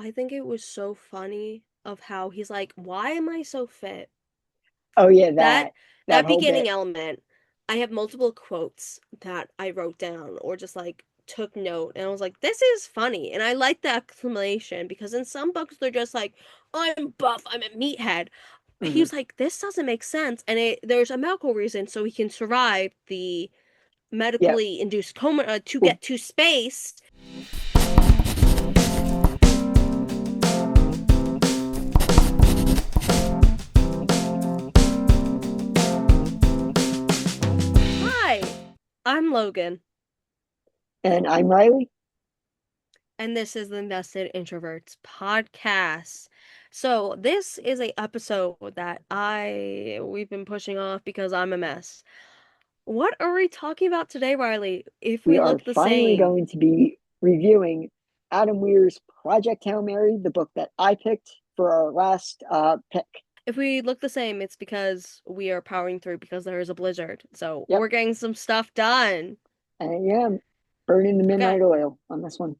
I think it was so funny of how he's like, "Why am I so fit?" Oh yeah, That that that whole beginning bit. element, I have multiple quotes that I wrote down or just like took note, and I was like, "This is funny," and I like the exclamation because in some books they're just like, "I'm buff, I'm a meathead." He Mhm. was like, "This doesn't make sense," and there's a medical reason, so he can survive the Yeah. medically induced coma to Well, get to space. Hi, I'm Logan, and I'm Riley. and this is the Invested Introverts podcast. So this is a episode that we've been pushing off because I'm a mess. What are we talking about today, Riley? If We we are look the finally same. going to be reviewing Adam Weir's Project Hail Mary, the book that I picked for our last pick. If we look the same, it's because we are powering through because there is a blizzard. So Yep. we're getting some stuff done. And yeah, burning the Okay. midnight oil on this one.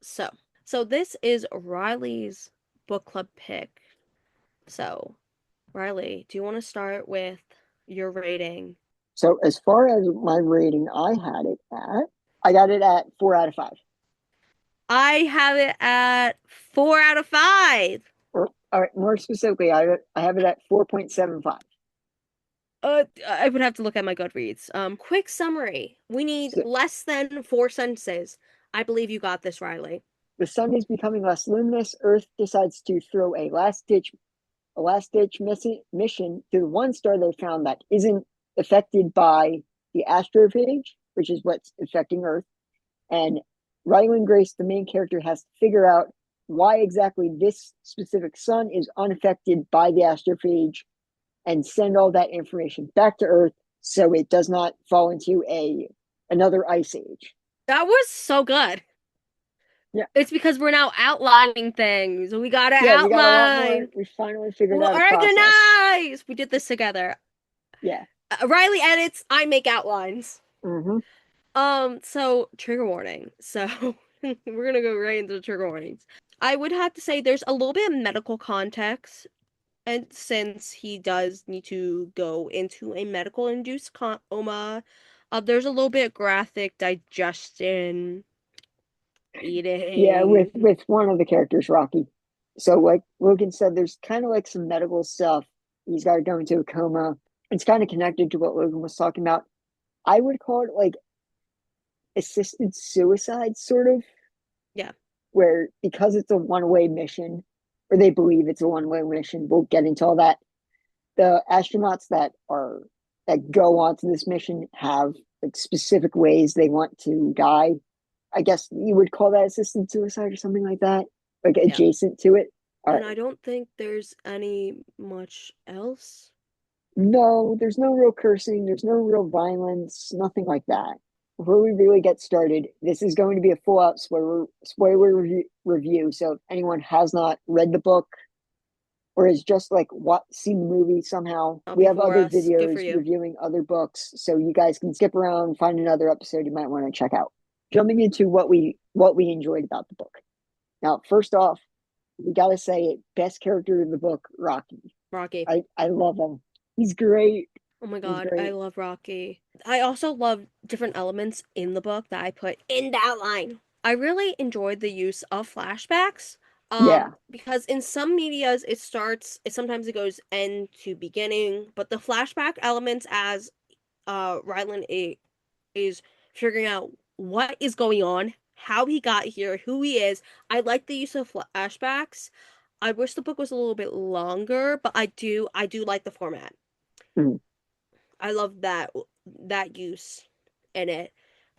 So, so this is Riley's book club pick. So, Riley, do you want to start with your rating? So as far as my rating, I got it at 4 out of 5. I have it at 4 out of 5. Or all right, more specifically, I have it at 4.75. I would have to look at my Goodreads. Quick summary. We need So less than 4 sentences. I believe you got this, Riley. the sun is becoming less luminous. Earth decides to throw a mission to the one star they found that isn't affected by the astrophage, which is what's affecting Earth. And Ryland Grace, the main character, has to figure out why exactly this specific sun is unaffected by the astrophage and send all that information back to Earth so it does not fall into a another ice age. That was so good. Yeah, It's because we're now outlining things. We gotta yeah, we got a lot more. outline. We finally figured We'll out a process. organize. We did this together. Yeah. Riley edits. I make outlines. Mm-hmm. So trigger warning. So we're gonna go right into the trigger warnings. I would have to say there's a little bit of medical context, and since he does need to go into a medical induced coma, there's a little bit of graphic digestion, Yeah, with eating. with one of the characters, Rocky. So like Logan said, there's kind of like some medical stuff. He's got to go into a coma. It's kind of connected to what Logan was talking about. I would call it like assisted suicide, sort of, Yeah, where because it's a one-way mission, or they believe it's a one-way mission. We'll get into all that. The astronauts that go onto this mission have like specific ways they want to die. I guess you would call that assisted suicide or something like that, like yeah. adjacent to it. All And right. I don't think there's any much else. No, there's no real cursing. There's no real violence. Nothing like that. Before we really get started, this is going to be a full out review. So if anyone has not read the book or is just like what seen the movie somehow, we have Before other us. Good for videos you. reviewing other books, so you guys can skip around, find another episode you might want to check out. Jumping into what we enjoyed about the book. Now, first off, we gotta say it, best character in the book, Rocky. Rocky. I love him. He's great. Oh my He's God, I great. love Rocky. I also love different elements in the book that I put in the outline. I really enjoyed the use of flashbacks. Yeah. Because in some medias sometimes it goes end to beginning, but the flashback elements as Ryland is figuring out what is going on, how he got here, who he is. I like the use of flashbacks. I wish the book was a little bit longer, but I do like the format. Mm. I love that use in it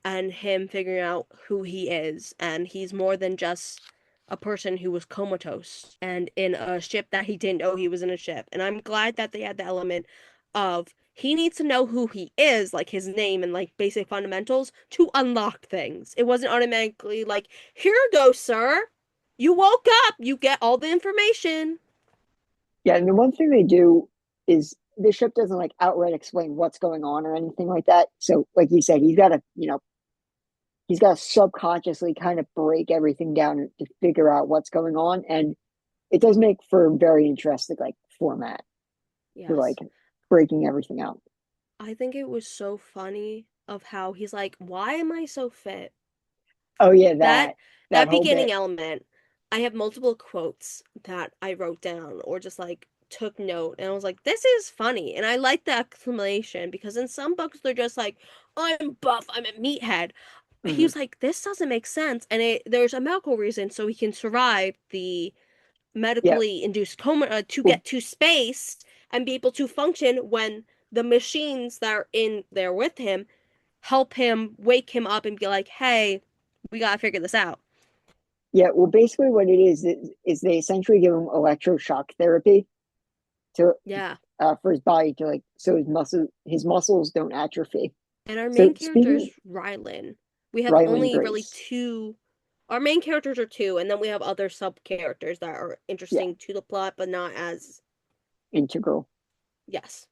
and him figuring out who he is, and he's more than just a person who was comatose and in a ship that he didn't know he was in a ship. And I'm glad that they had the element of he needs to know who he is, like his name and like basic fundamentals to unlock things. It wasn't automatically like, "Here you go, sir. You woke up, you get all the information." Yeah, and the one thing they do is the ship doesn't like outright explain what's going on or anything like that. So, like you said, he's got to, he's got to subconsciously kind of break everything down to figure out what's going on. And it does make for a very interesting like format for like Yes. breaking everything out. I think it was so funny of how he's like, "Why am I so fit?" Oh yeah, That that that whole beginning bit. element, I have multiple quotes that I wrote down or just like took note, and I was like, "This is funny." And I like the exclamation because in some books they're just like, "I'm buff, I'm a meathead." He Mhm. was like, "This doesn't make sense." And there's a medical reason so he can survive the Yeah. medically induced coma to Well, get to space and be able to function when the machines that are in there with him help him wake him up and be like, hey, we gotta figure this out. yeah. Well, basically, what it is they essentially give him electroshock therapy to Yeah. for his body to like so his muscles don't atrophy. And our So main character speaking is Rylan. We have Ryland only really Grace, two. Our main characters are two, and then we have other sub characters that are yeah, interesting to the plot, but not as, integral. yes.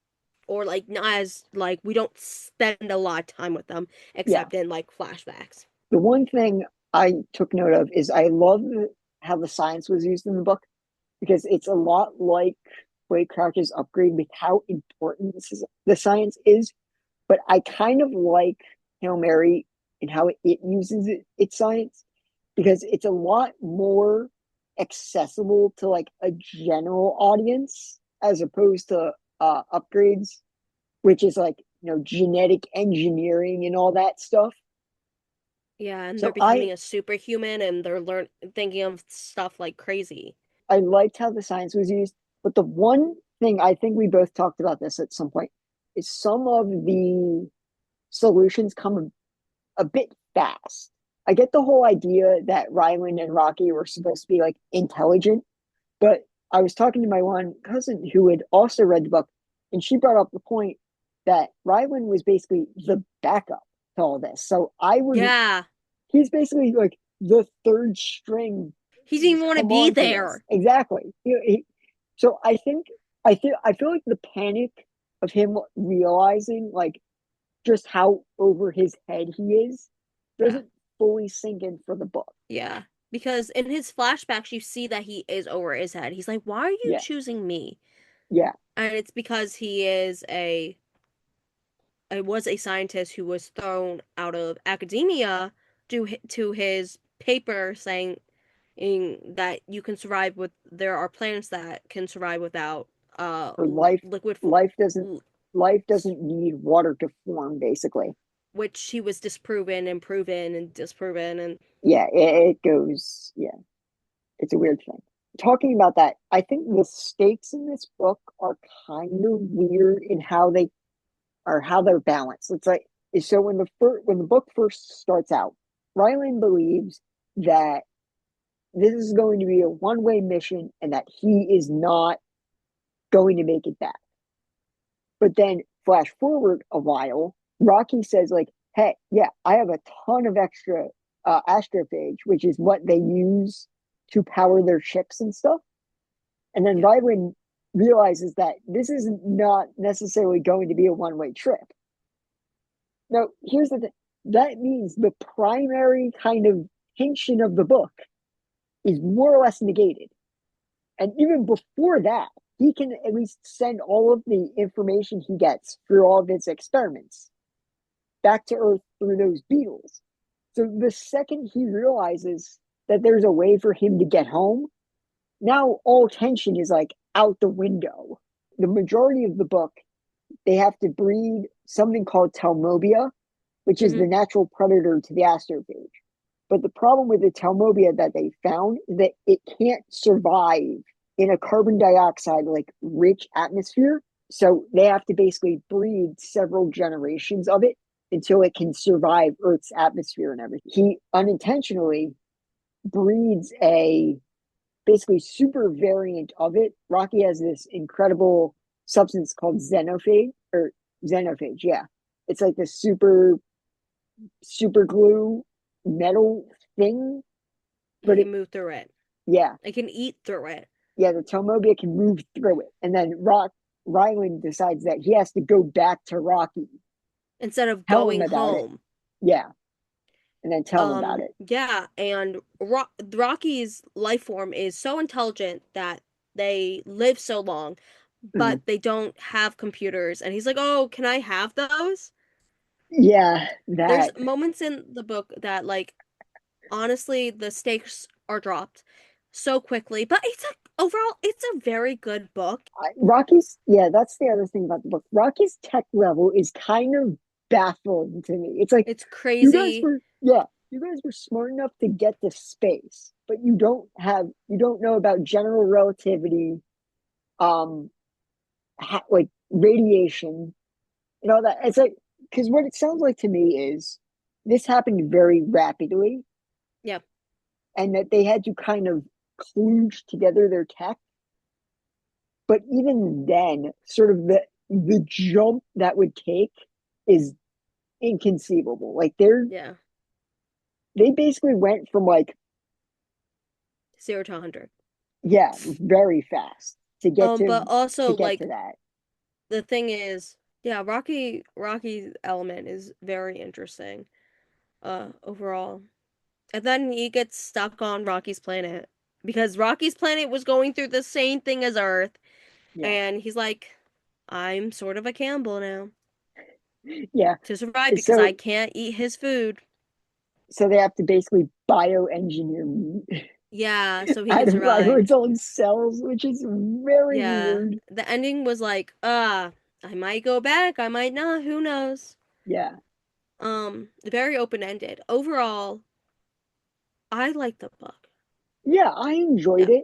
Or like not as like we don't spend a lot of time with them Yeah. except in like flashbacks. The one thing I took note of is I love how the science was used in the book because it's a lot like Blake Crouch's Upgrade with how important the science is. But I kind of like Hail Mary and how it uses its science because it's a lot more accessible to like a general audience as opposed to upgrades, which is like genetic engineering and all that stuff. Yeah, and they're So I becoming a superhuman and they're thinking of stuff like crazy. I liked how the science was used, but the one thing I think we both talked about this at some point is some of the solutions come a bit fast. I get the whole idea that Ryland and Rocky were supposed to be like intelligent, but I was talking to my one cousin who had also read the book, and she brought up the point that Ryland was basically the backup to all this. So I would, Yeah, he's basically like the third string. he didn't even want to Come be on to this there. exactly. So I think I feel like the panic of him realizing like just how over his head he is Yeah, doesn't fully sink in for the book. yeah. Because in his flashbacks, you see that he is over his head. He's like, "Why are you Yeah, choosing me?" yeah. And it's because he is was a scientist who was thrown out of academia to his paper saying that you can survive with there are planets that can survive without For life, liquid life doesn't life doesn't need water to form. Basically, which he was disproven and proven and disproven and yeah. It goes. Yeah, it's a weird thing. Talking about that, I think the stakes in this book are kind of weird in how they are how they're balanced. It's like so when the book first starts out, Ryland believes that this is going to be a one-way mission and that he is not going to make it back. But then flash forward a while, Rocky says like, "Hey, yeah, I have a ton of extra astrophage, which is what they use to power their ships and stuff." And then yeah, Ryland realizes that this is not necessarily going to be a one-way trip. Now, here's the thing. That means the primary kind of tension of the book is more or less negated. And even before that, he can at least send all of the information he gets through all of his experiments back to Earth through those beetles. So the second he realizes that there's a way for him to get home, now all tension is like out the window. The majority of the book, they have to breed something called Talmobia, which is mm-hmm. the natural predator to the astrophage. But the problem with the Talmobia that they found is that it can't survive in a carbon dioxide like rich atmosphere. So they have to basically breed several generations of it until it can survive Earth's atmosphere and everything. He unintentionally breeds a basically super variant of it. Rocky has this incredible substance called xenophage, yeah. It's like the super glue metal thing, He but can move through it. yeah, It can eat through it yeah, the Tomobia can move through it. And then Ryland decides that he has to go back to Rocky, instead of tell him going about it. home. Yeah. and then tell them about it. Yeah, and Rocky's life form is so intelligent that they live so long, Mhm. but they don't have computers. And he's like, "Oh, can I have those?" Yeah, There's that moments in the book that, like, honestly, the stakes are dropped so quickly, but overall, it's a very good book. Rocky's, yeah, that's the other thing about the book. Rocky's tech level is kind of baffling to me. It's like It's crazy. you guys were smart enough to get to space, but you don't know about general relativity, um, like radiation and all that. It's like, because what it sounds like to me is this happened very rapidly, Yeah, and that they had to kind of kludge together their tech. But even then, sort of the jump that would take is inconceivable. Like yeah. they basically went from like 0 to 100. yeah, very fast But to also, get to like, that. the thing is, yeah, Rocky's element is very interesting, overall. And then he gets stuck on Rocky's planet because Rocky's planet was going through the same thing as Earth, Yeah. and he's like, I'm sort of a cannibal now Yeah. to survive because I So can't eat his food. so they have to basically bioengineer meat Yeah, so he out can of survive. Ryland's own cells, which is very Yeah, weird. the ending was like, I might go back, I might not, who knows? Yeah. Very open-ended. Overall, I like the book. Yeah, I enjoyed Yeah, it.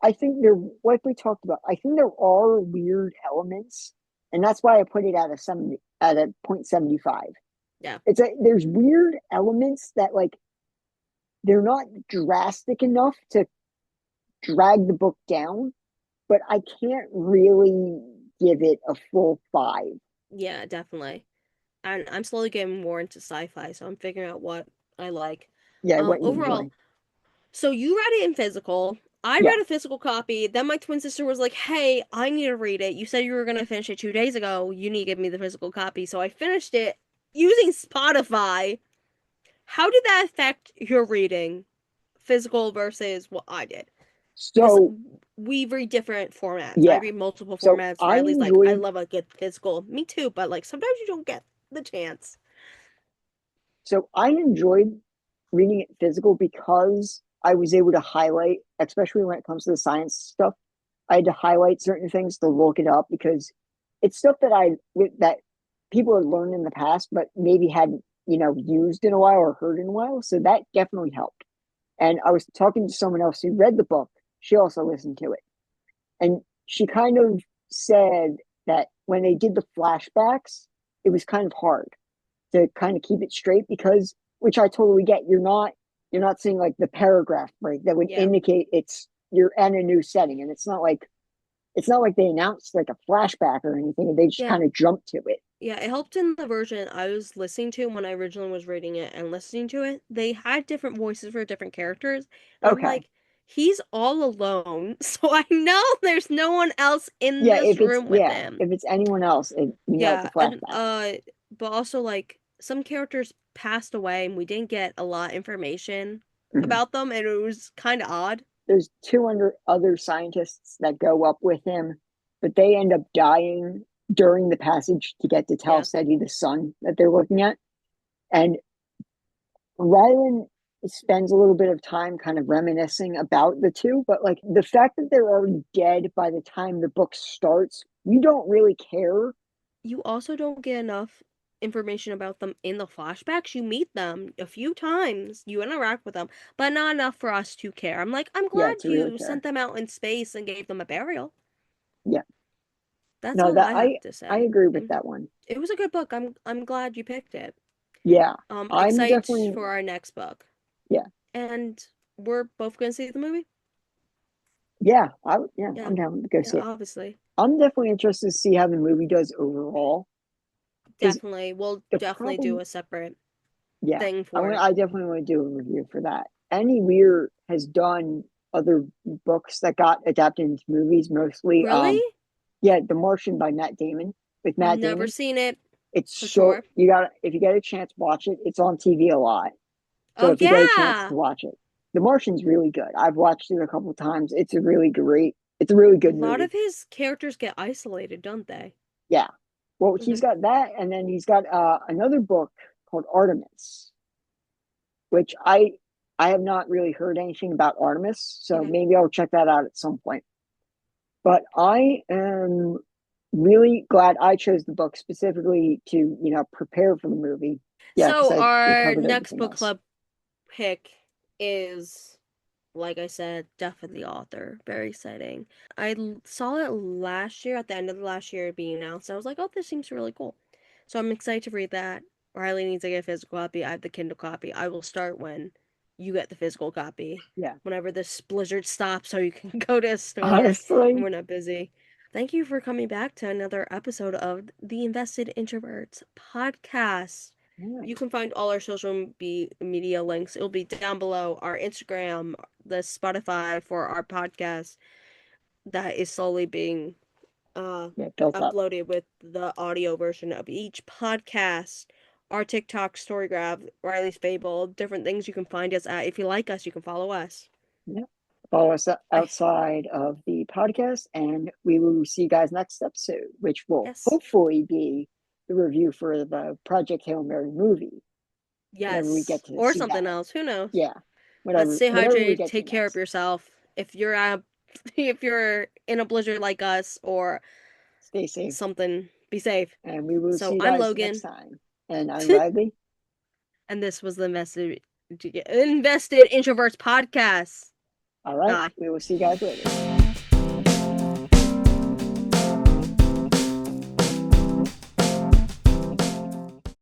I think there, like we talked about, I think there are weird elements, and that's why I put it at a 70, at a 0.75. yeah, It's a there's weird elements that like they're not drastic enough to drag the book down, but I can't really give it a full five. yeah, definitely. And I'm slowly getting more into sci-fi, so I'm figuring out what I like. Yeah, what you Overall, enjoy. so you read it in physical. I Yeah. read a physical copy. Then my twin sister was like, "Hey, I need to read it. You said you were gonna finish it 2 days ago. You need to give me the physical copy." So I finished it using Spotify. How did that affect your reading, physical versus what I did? Because So we read different formats. I yeah. read multiple So formats. I Riley's like, I enjoyed love a good physical. Me too, but like sometimes you don't get the chance. so I enjoyed reading it physical because I was able to highlight, especially when it comes to the science stuff. I had to highlight certain things to look it up because it's stuff that that people had learned in the past, but maybe hadn't, used in a while or heard in a while. So that definitely helped. And I was talking to someone else who read the book. She also listened to it. And she kind of said that when they did the flashbacks, it was kind of hard to kind of keep it straight because which I totally get. You're not seeing like the paragraph break that would Yeah. indicate you're in a new setting. And it's not like they announced like a flashback or anything. They just Yeah. kind of jumped to it. Yeah, it helped in the version I was listening to when I originally was reading it and listening to it. They had different voices for different characters, and I'm Okay. like, he's all alone, so I know there's no one else in Yeah, this room with him. if it's anyone else, it's a Yeah, and flashback. but also like some characters passed away and we didn't get a lot of information Mhm. about them, and it was kind of odd. There's 200 other scientists that go up with him, but they end up dying during the passage to get to Tau Yeah. Ceti, the sun that they're looking at. And Rylan spends a little bit of time kind of reminiscing about the two, but like the fact that they're already dead by the time the book starts, you don't really care. You also don't get enough information about them in the flashbacks. You meet them a few times, you interact with them, but not enough for us to care. I'm like, I'm Yeah, glad to really you sent care. them out in space and gave them a burial. Yeah. That's No, all that I have to I say. agree with And that one. it was a good book. I'm glad you picked it. Yeah. I'm Excited definitely for our next book. yeah. And we're both going to see the movie? Yeah, Yeah. I'm down to go Yeah, see it. obviously. I'm definitely interested to see how the movie does overall. Because Definitely. We'll the definitely do problem, a separate yeah, thing for it. I definitely want to do a review for that. Andy Weir has done other books that got adapted into movies, mostly Really? yeah, The Martian by Matt Damon with Matt Never Damon. seen it It's for so sure. you got if you get a chance, watch it. It's on TV a lot. So Oh if you get a chance to yeah. watch it, The Martian's really good. I've watched it a couple times. It's a really A good lot movie. of his characters get isolated, don't they? Yeah. Well, he's Hmm. got that, and then he's got another book called Artemis, which I have not really heard anything about Artemis, so Okay. maybe I'll check that out at some point. But I am really glad I chose the book specifically to, prepare for the movie. Yeah, because So we our covered next everything book else. club pick is, like I said, definitely the author. Very exciting. Saw it last year, at the end of the last year being announced. I was like, oh, this seems really cool. So I'm excited to read that. Riley needs to get a physical copy. I have the Kindle copy. I will start when you get the physical copy. Yeah, Whenever this blizzard stops so you can go to a store and honestly, we're not busy. Thank you for coming back to another episode of the Invested Introverts podcast. yeah, You can find all our social media links. It'll be down below: our Instagram, the Spotify for our podcast that is slowly being uh yeah, built up. uploaded with the audio version of each podcast. Our TikTok, Storygraph, Riley's Fable, different things you can find us at. If you like us, you can follow us. Yeah. Follow us I outside of the podcast, and we will see you guys next episode, which will Yes. hopefully be the review for the Project Hail Mary movie. Whenever we Yes. get to Or see something that, else. Who knows? yeah, But stay whatever we hydrated, get to take care of next. yourself. If you're if you're in a blizzard like us or Stay safe, something, be safe. and we will see So you I'm guys next Logan, time. And I'm Riley. and this was the Invested Introverts podcast. All right, Bye. we will see you guys later.